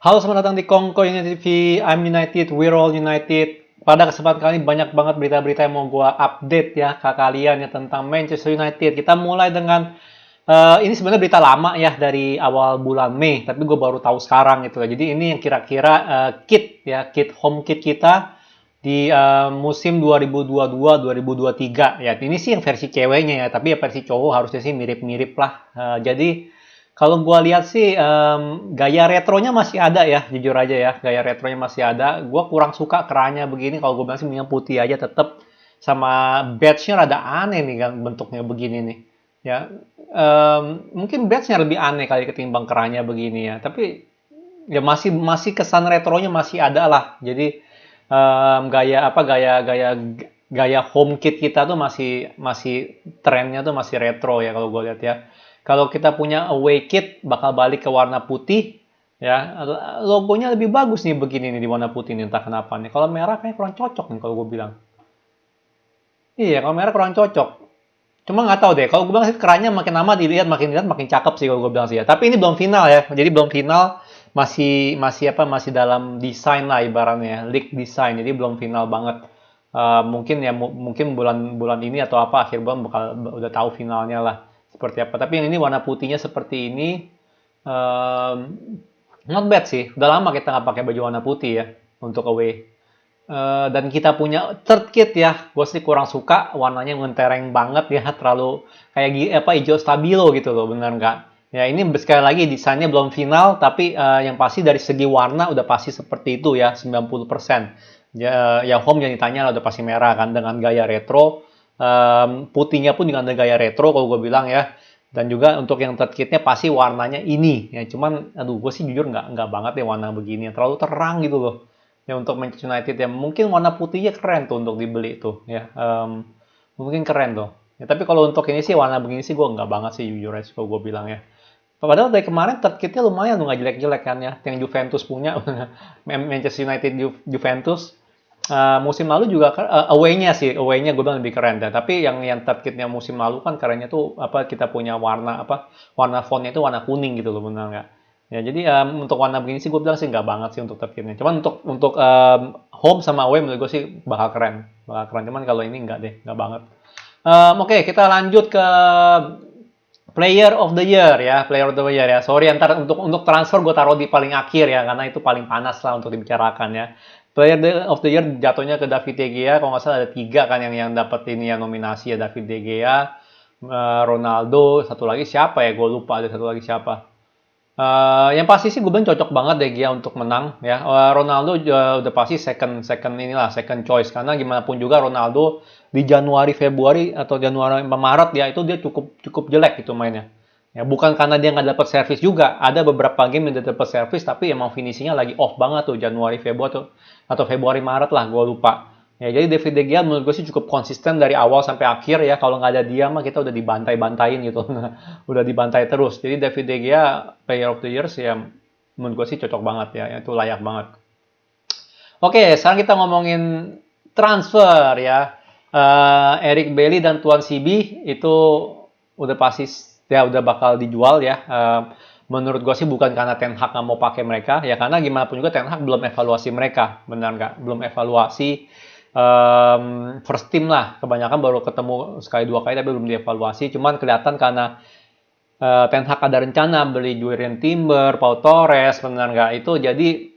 Halo, selamat datang di Kongko United TV. I'm United, we're all United. Pada kesempatan kali ini banyak banget berita-berita yang mau gua update ya ke kalian ya tentang Manchester United. Kita mulai dengan ini sebenarnya berita lama ya dari awal bulan Mei, tapi gue baru tahu sekarang gitu ya. Jadi ini yang kira-kira kit home kit kita di musim 2022-2023 ya. Ini sih yang versi ceweknya ya, tapi ya versi cowok harusnya sih mirip-mirip lah. Jadi kalau gua lihat sih gaya retronya masih ada ya, jujur aja ya, gaya retronya masih ada. Gua kurang suka kerahnya begini. Kalau gue bilang sih mendingan putih aja tetap. Sama badge-nya rada aneh nih kan bentuknya begini nih. Ya, mungkin badge-nya lebih aneh kali ketimbang kerahnya begini ya. Tapi ya masih masih kesan retronya masih ada lah. Jadi gaya apa gaya home kit kita tuh masih masih trennya tuh masih retro ya kalau gue lihat ya. Kalau kita punya away kit bakal balik ke warna putih ya. Logonya lebih bagus nih begini nih di warna putih nih entah kenapa nih. Kalau merah kayaknya kurang cocok nih kalau gue bilang. Iya, kalau merah kurang cocok. Cuma nggak tahu deh. Kalau gue bilang sih kerannya makin lama dilihat makin cakep sih kalau gue bilang sih ya. Tapi ini belum final ya. Jadi belum final, masih masih apa masih dalam desain lah ibaratnya, leak design. Jadi belum final banget. Mungkin ya mungkin bulan ini atau apa akhir bulan bakal udah tahu finalnya lah seperti apa. Tapi yang ini warna putihnya seperti ini. Um, Not bad sih. Udah lama kita nggak pakai baju warna putih ya untuk away. Dan kita punya third kit ya, gue sih kurang suka warnanya mentereng banget ya, terlalu kayak apa hijau stabilo gitu loh, bener nggak? Ya ini sekali lagi desainnya belum final, tapi yang pasti dari segi warna udah pasti seperti itu ya, 90%. Ya, yang home yang ditanya lah udah pasti merah kan dengan gaya retro, putihnya pun dengan gaya retro kalau gue bilang ya. Dan juga untuk yang third kitnya pasti warnanya ini ya, cuman aduh gue sih jujur nggak banget ya warna begini, terlalu terang gitu loh ya untuk Manchester United ya. Mungkin warna putihnya keren tuh untuk dibeli tuh ya. Mungkin keren tuh ya, tapi kalau untuk ini sih warna begini sih gue nggak banget sih jujur aja kalau gue bilang ya. Padahal dari kemarin third kitnya lumayan tuh nggak jelek-jelek kan ya, yang Juventus punya. Manchester United Juventus musim lalu juga away-nya sih, away-nya gue bilang lebih keren ya. Tapi yang third kitnya musim lalu kan kerennya tuh apa, kita punya warna apa, warna fontnya itu warna kuning gitu loh, benar nggak? Ya jadi untuk warna begini sih gue bilang sih nggak banget sih untuk third kitnya. Cuman untuk home sama away menurut gue sih bakal keren. Cuman kalau ini nggak deh, nggak banget. Oke, kita lanjut ke Player of the Year ya, Player of the Year ya. Sorry, ntar untuk transfer gue taruh di paling akhir ya, karena itu paling panas lah untuk dibicarakan ya. Player of the Year jatuhnya ke David De Gea, kalau nggak salah ada 3 kan yang dapat ini ya, nominasi ya, David De Gea, Ronaldo, satu lagi siapa ya, gue lupa ada satu lagi siapa. Yang pasti sih gue bilang cocok banget De Gea untuk menang ya. Ronaldo udah pasti second choice, karena gimana pun juga Ronaldo di Januari Februari atau Januari Maret ya itu dia cukup jelek gitu mainnya. Ya bukan karena dia nggak dapat servis juga, ada beberapa game yang dia dapat servis tapi emang finishingnya lagi off banget tuh Januari Februari atau Februari Maret lah, gue lupa. Ya, jadi David De Gea menurut gue sih cukup konsisten dari awal sampai akhir ya. Kalau nggak ada dia mah kita udah dibantai-bantain gitu. Udah dibantai terus. Jadi David De Gea Player of the Year ya menurut gue sih cocok banget ya. Itu layak banget. Oke, sekarang kita ngomongin transfer ya. Eric Bailly dan Tuan Sibi itu udah pasti ya udah bakal dijual ya. Menurut gue sih bukan karena Ten Hag nggak mau pakai mereka ya, karena gimana pun juga Ten Hag belum evaluasi mereka, benar nggak? Belum evaluasi first team lah, kebanyakan baru ketemu sekali dua kali tapi belum dievaluasi. Cuman kelihatan karena Ten Hag ada rencana beli Jurrien Timber, Pau Torres, benar nggak? Itu jadi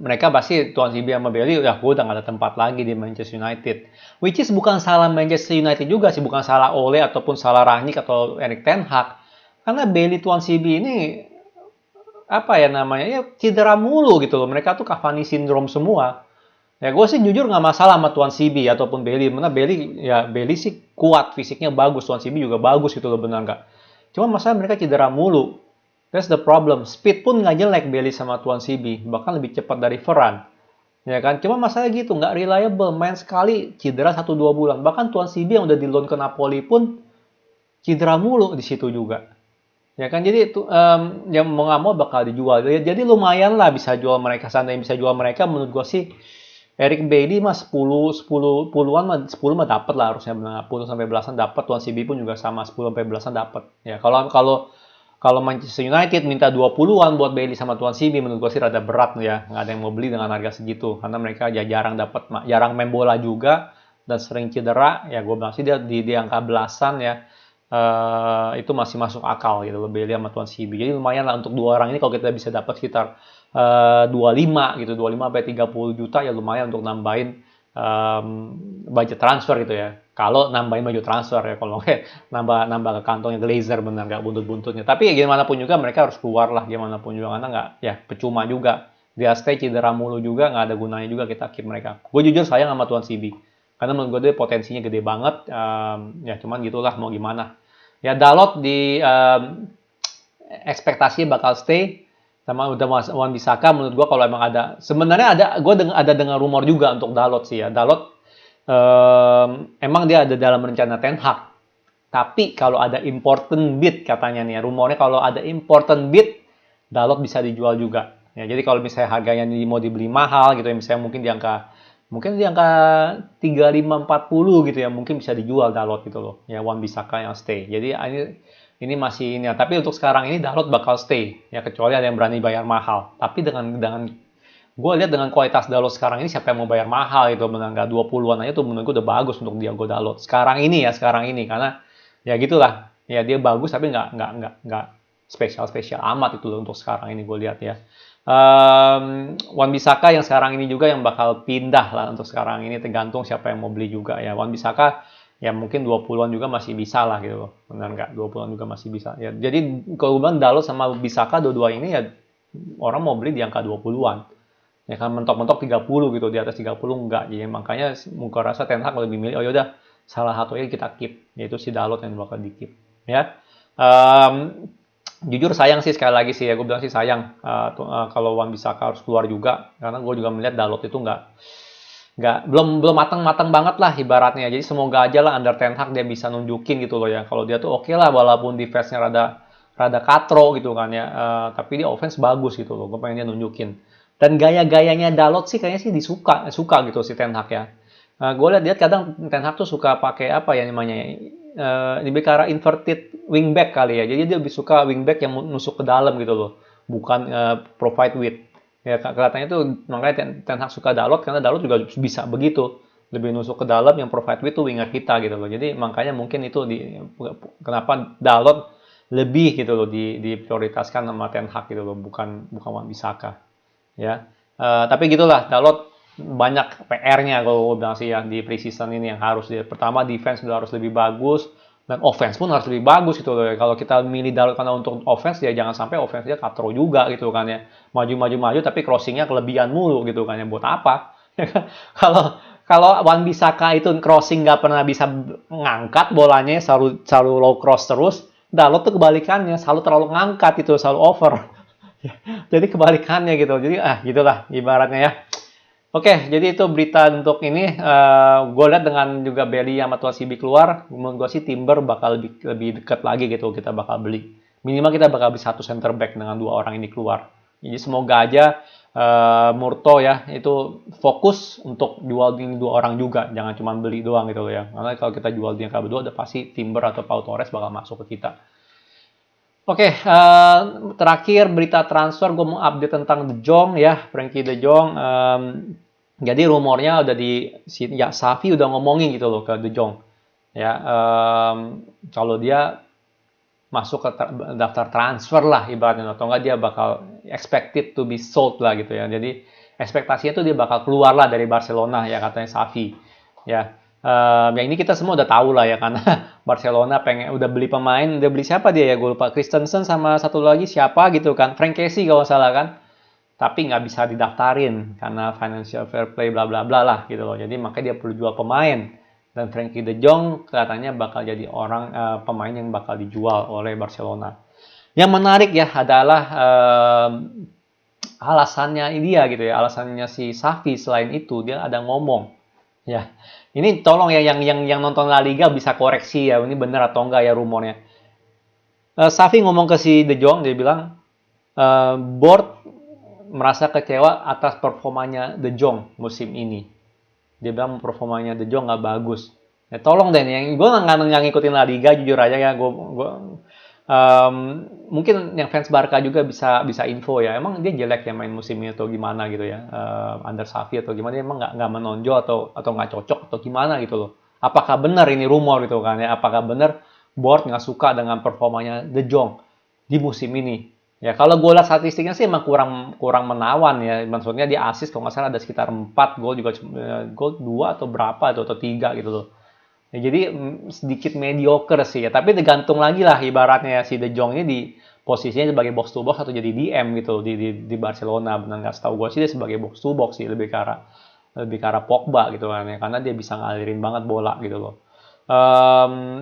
mereka pasti Tuan Zibi sama Bailey ya gue udah gak ada tempat lagi di Manchester United. Which is bukan salah Manchester United juga sih, bukan salah Ole ataupun salah Rangnick atau Erik Ten Hag. Karena Bailey Tuan Zibi ini apa ya namanya ya cedera mulu gitu loh. Mereka tuh Cavani syndrome semua. Ya gue sih jujur nggak masalah sama Tuan Sibi ataupun Bailey. Mana Bailey sih kuat, fisiknya bagus, Tuan Sibi juga bagus gitu loh, benar nggak? Cuma masalah mereka cedera mulu. That's the problem. Speed pun nggak jelek Bailey sama Tuan Sibi, bahkan lebih cepat dari Ferran. Ya kan? Cuma masalah gitu, nggak reliable. Main sekali cedera 1-2 bulan. Bahkan Tuan Sibi yang udah di loan ke Napoli pun cedera mulu di situ juga. Ya kan, jadi itu yang mau nggak mau bakal dijual. Jadi lumayan lah bisa jual mereka, sana yang bisa jual mereka menurut gue sih. Eric Bailly mah 10 puluhan mah 10 mah dapat lah harusnya, 10 sampai belasan dapat. Tuan CB pun juga sama 10 sampai belasan dapat. Ya kalau kalau Kalau Manchester United minta 20-an buat Bailey sama Tuan CB, menurut gue sih rada berat ya. Nggak ada yang mau beli dengan harga segitu. Karena mereka ya jarang main bola juga. Dan sering cedera. Ya gue bilang sih dia di angka belasan ya. Itu masih masuk akal gitu loh, Bailey sama Tuan CB. Jadi lumayan lah untuk dua orang ini kalau kita bisa dapat sekitar 25 gitu. 25 sampai 30 juta ya lumayan untuk nambahin budget transfer gitu ya. Kalau nambahin budget transfer ya, kalau nambah ke kantongnya Glazer benar nggak buntut-buntutnya. Tapi ya gimana pun juga mereka harus keluar lah gimana pun juga karena nggak ya percuma juga. Dia stay cedera mulu juga nggak ada gunanya juga kita keep mereka. Gue jujur sayang sama Tuan CB karena menurut gue dia potensinya gede banget. Ya cuman gitulah mau gimana. Ya Dalot di ekspektasi bakal stay sama udah Wan Bisaka menurut gua kalau emang ada sebenarnya ada dengar rumor juga untuk Dalot sih ya. Dalot emang dia ada dalam rencana Ten Hag. Tapi kalau ada important bid katanya nih, rumornya kalau ada important bid Dalot bisa dijual juga. Ya, jadi kalau misalnya harganya mau dibeli mahal gitu ya, misalnya mungkin di angka 35-40 gitu ya, mungkin bisa dijual Dalot gitu loh. Ya Wan Bisaka yang stay. Jadi ini masih ini ya. Tapi untuk sekarang ini Dalot bakal stay ya kecuali ada yang berani bayar mahal. Tapi dengan gue lihat dengan kualitas Dalot sekarang ini siapa yang mau bayar mahal itu benar nggak 20-an aja tuh menurut gue udah bagus untuk Diego Dalot. Sekarang ini karena ya gitulah. Ya dia bagus tapi nggak spesial amat itu loh untuk sekarang ini gue lihat ya. Wan Bisaka yang sekarang ini juga yang bakal pindah lah untuk sekarang ini tergantung siapa yang mau beli juga ya. Wan Bisaka ya mungkin 20-an juga masih bisa lah gitu loh. Benar nggak? 20-an juga masih bisa. Ya, jadi kalau gue bilang Dalot sama Bisaka dua-dua ini ya orang mau beli di angka 20-an. Ya kan mentok-mentok 30 gitu, di atas 30 enggak. Jadi makanya muka rasa Ten Hag lebih milih, oh yaudah salah satunya kita keep, yaitu si Dalot yang bakal di keep. Ya. Jujur sayang sih sekali lagi sih ya, gue bilang sih sayang kalau Wan Bisaka harus keluar juga. Karena gue juga melihat Dalot itu belum matang banget lah ibaratnya. Jadi semoga aja lah under Ten Hag dia bisa nunjukin gitu loh ya. Kalau dia tuh oke lah walaupun defense-nya rada katro gitu kan ya. Tapi dia offense bagus gitu loh. Gue pengen dia nunjukin. Dan gaya-gayanya Dalot sih kayaknya sih suka gitu si Ten Hag ya. Gue lihat kadang Ten Hag tuh suka pakai apa ya namanya lebih ke arah inverted wingback kali ya. Jadi dia lebih suka wingback yang nusuk ke dalam gitu loh. Bukan provide width. Ya kelihatannya itu makanya Ten Hag suka Dalot karena Dalot juga bisa begitu. Lebih nusuk ke dalam yang provide width tuh winger kita gitu loh. Jadi makanya mungkin itu kenapa Dalot lebih gitu loh diprioritaskan sama Ten Hag gitu loh, bukan Wan Bisaka. Ya. Tapi gitulah Dalot banyak PR-nya kalau gue bilang sih ya di preseason ini yang harus pertama defense udah harus lebih bagus dan offense pun harus lebih bagus gitu loh. Kalau kita milih Dalot karena untuk offense ya jangan sampai offense dia katro juga gitu kan ya. Maju tapi crossingnya kelebihan mulu gitu kan ya buat apa? Kalau Wan Bisaka itu crossing nggak pernah bisa ngangkat bolanya selalu low cross terus, Dalot tuh kebalikannya selalu terlalu ngangkat itu selalu over. Jadi kebalikannya gitu. Jadi gitulah ibaratnya ya. Oke, jadi itu berita untuk ini. Gue lihat dengan juga Bailey sama Tuan CB keluar, menurut gue sih Timber bakal lebih dekat lagi gitu kita bakal beli. Minimal kita bakal beli satu center back dengan dua orang ini keluar. Jadi semoga aja Murto ya itu fokus untuk jual ini dua orang juga, jangan cuma beli doang gitu ya. Karena kalau kita jual dia berdua, udah pasti Timber atau Pau Torres bakal masuk ke kita. Oke, terakhir berita transfer gue mau update tentang De Jong ya, Frenkie De Jong. Jadi rumornya udah Safi udah ngomongin gitu loh ke De Jong. Ya, kalau dia masuk ke daftar transfer lah ibaratnya atau enggak dia bakal expected to be sold lah gitu ya. Jadi ekspektasinya tuh dia bakal keluar lah dari Barcelona ya katanya Safi. Ya. Yang ini kita semua udah tahu lah ya karena Barcelona udah beli pemain, udah beli siapa dia ya gue lupa, Christensen sama satu lagi siapa gitu kan, Frank Casey kalau salah kan, tapi nggak bisa didaftarin karena financial fair play bla bla bla lah gitu loh. Jadi makanya dia perlu jual pemain dan Frenkie De Jong kelihatannya bakal jadi pemain yang bakal dijual oleh Barcelona. Yang menarik ya adalah alasannya dia gitu ya, alasannya si Safi selain itu dia ada ngomong ya. Ini tolong ya yang nonton La Liga bisa koreksi ya, ini benar atau enggak ya rumornya. Safi ngomong ke si De Jong, dia bilang board merasa kecewa atas performanya De Jong musim ini. Dia bilang performanya De Jong nggak bagus. Ya, tolong deh, yang gue nggak ngikutin La Liga jujur aja ya, gue Mungkin yang fans Barca juga bisa info ya. Emang dia jelek ya main musim ini atau gimana gitu ya? Under Xavi atau gimana? Dia emang nggak menonjol atau nggak cocok atau gimana gitu loh? Apakah benar ini rumor gitu kan ya? Apakah benar board nggak suka dengan performanya De Jong di musim ini? Ya kalau gue lihat statistiknya sih emang kurang menawan ya. Maksudnya dia assist kalau nggak salah ada sekitar 4 gol juga, gol 2 atau berapa atau 3 gitu loh. Ya, jadi sedikit mediocre sih ya, tapi tergantung lagi lah ibaratnya si De Jong ini di posisinya sebagai box to box atau jadi DM gitu di Barcelona. Benar nggak, setahu gue sih dia sebagai box to box sih, lebih ke arah Pogba gitu kan ya, karena dia bisa ngalirin banget bola gitu loh.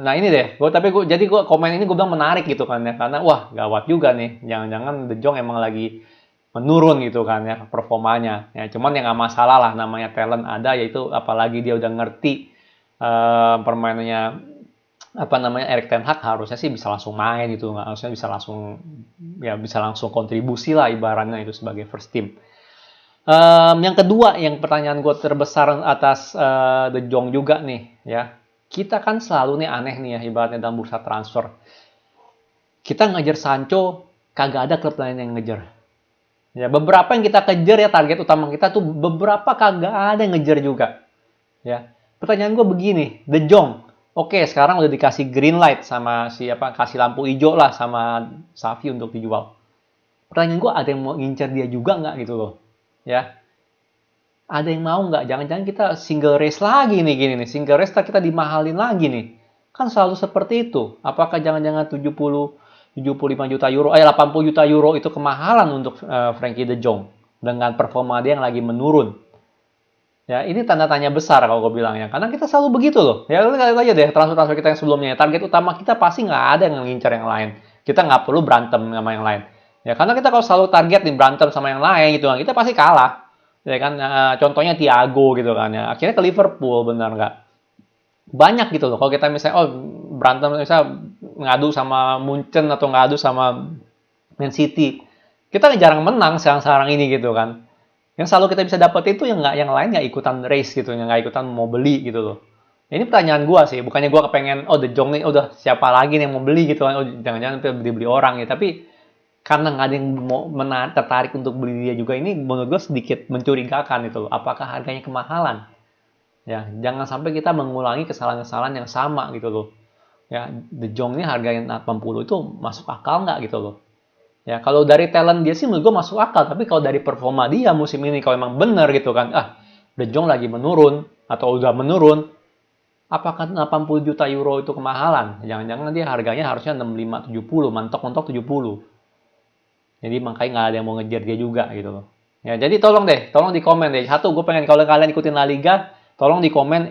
Nah ini deh, gue komen ini gue bilang menarik gitu kan ya, karena wah gawat juga nih, jangan-jangan De Jong emang lagi menurun gitu kan ya performanya. Ya cuman yang nggak masalah lah, namanya talent ada, yaitu apalagi dia udah ngerti permainannya apa namanya Erik ten Hag, harusnya sih bisa langsung main gitu, nggak harusnya bisa langsung kontribusi lah ibaratnya itu sebagai first team. Yang kedua, yang pertanyaan gue terbesar atas De Jong juga nih ya, kita kan selalu nih aneh nih ya ibaratnya dalam bursa transfer, kita ngejar Sancho kagak ada klub lain yang ngejar ya. Beberapa yang kita kejar ya, target utama kita tuh beberapa kagak ada yang ngejar juga ya. Pertanyaan gue begini, De Jong, oke sekarang udah dikasih green light sama siapa, kasih lampu hijau lah sama Xavi untuk dijual. Pertanyaan gue, ada yang mau ngincar dia juga nggak gitu loh, ya? Ada yang mau nggak? Jangan-jangan kita single race lagi nih gini nih, single race kita dimahalin lagi nih. Kan selalu seperti itu. Apakah jangan-jangan 75 juta euro, 80 juta euro itu kemahalan untuk Frankie De Jong dengan performa dia yang lagi menurun? Ya, ini tanda tanya besar kalau gue bilang ya. Karena kita selalu begitu loh. Ya, lu lihat aja deh transfer-transfer kita yang sebelumnya. Target utama kita pasti nggak ada yang ngincar yang lain. Kita nggak perlu berantem sama yang lain. Ya, karena kita kalau selalu target nih berantem sama yang lain gitu kan, kita pasti kalah. Ya kan, contohnya Thiago gitu kan ya. Akhirnya ke Liverpool, benar nggak? Banyak gitu loh. Kalau kita misalnya, berantem misalnya ngadu sama Munchen atau ngadu sama Man City, kita jarang menang sekarang ini gitu kan. Yang selalu kita bisa dapat itu yang lain nggak ikutan race gitu, yang nggak ikutan mau beli gitu loh. Ini pertanyaan gue sih, bukannya gue kepengen, De Jong nih, udah siapa lagi nih yang mau beli gitu kan, jangan-jangan beli orang ya. Tapi karena nggak ada yang mau tertarik untuk beli dia juga, ini menurut gue sedikit mencurigakan itu loh. Apakah harganya kemahalan? Ya, jangan sampai kita mengulangi kesalahan-kesalahan yang sama gitu loh. Ya, De Jong ini harganya 80 itu masuk akal nggak gitu loh. Ya, kalau dari talent dia sih menurut gue masuk akal, tapi kalau dari performa dia musim ini, kalau emang benar gitu kan, De Jong lagi menurun atau udah menurun, apakah 80 juta euro itu kemahalan? Jangan-jangan dia harganya harusnya 65-70, mentok-mentok 70. Jadi makanya nggak ada yang mau ngejar dia juga gitu loh. Ya, jadi tolong di komen deh. Satu, gue pengen kalau kalian ikutin La Liga, tolong di komen,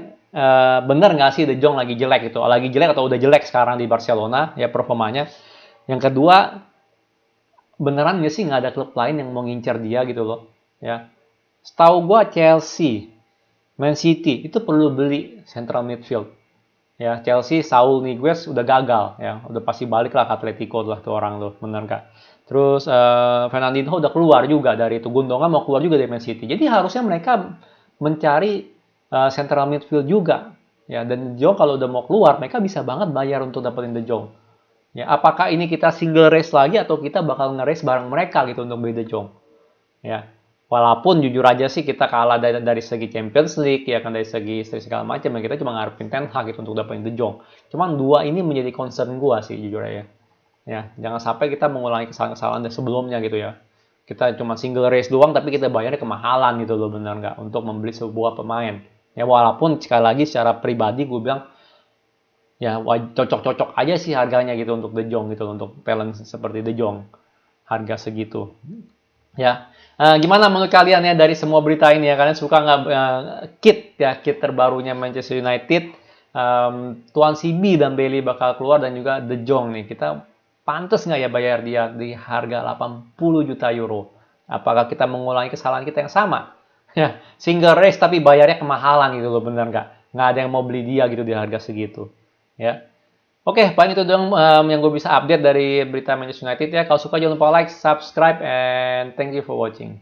bener nggak sih De Jong lagi jelek gitu, lagi jelek atau udah jelek sekarang di Barcelona ya performanya. Yang kedua, beneran nggak sih nggak ada klub lain yang mau ngincar dia gitu loh ya. Setahu gue Chelsea, Man City itu perlu beli central midfield ya. Chelsea Saul Niguez udah gagal ya, udah pasti balik lah ke Atletico lah tuh orang tuh, bener nggak? Terus Fernandinho udah keluar juga dari itu, Gundogan mau keluar juga dari Man City, jadi harusnya mereka mencari central midfield juga ya. Dan De Jong kalau udah mau keluar, mereka bisa banget bayar untuk dapetin De Jong. Ya, apakah ini kita single race lagi atau kita bakal nge-race bareng mereka gitu untuk beli De Jong? Ya. Walaupun jujur aja sih kita kalah dari segi Champions League ya kan, dari segi segala macam ya, kita cuma ngarepin Ten Hag gitu untuk dapetin De Jong. Cuman dua ini menjadi concern gua sih jujur aja. Ya, jangan sampai kita mengulangi kesalahan-kesalahan dari sebelumnya gitu ya. Kita cuma single race doang tapi kita bayarnya kemahalan gitu loh, benar nggak, untuk membeli sebuah pemain. Ya walaupun sekali lagi secara pribadi gue bilang ya cocok-cocok aja sih harganya gitu untuk De Jong gitu, untuk talent seperti De Jong, harga segitu ya. Gimana menurut kalian ya dari semua berita ini ya, kalian suka nggak kit terbarunya Manchester United, Tuan CB dan Bailey bakal keluar dan juga De Jong nih, kita pantas nggak ya bayar dia di harga 80 juta euro? Apakah kita mengulangi kesalahan kita yang sama ya, single race tapi bayarnya kemahalan gitu loh, bener nggak ada yang mau beli dia gitu di harga segitu ya. Oke, paling itu dong yang gue bisa update dari berita Manchester United ya. Kalau suka jangan lupa like, subscribe, and thank you for watching.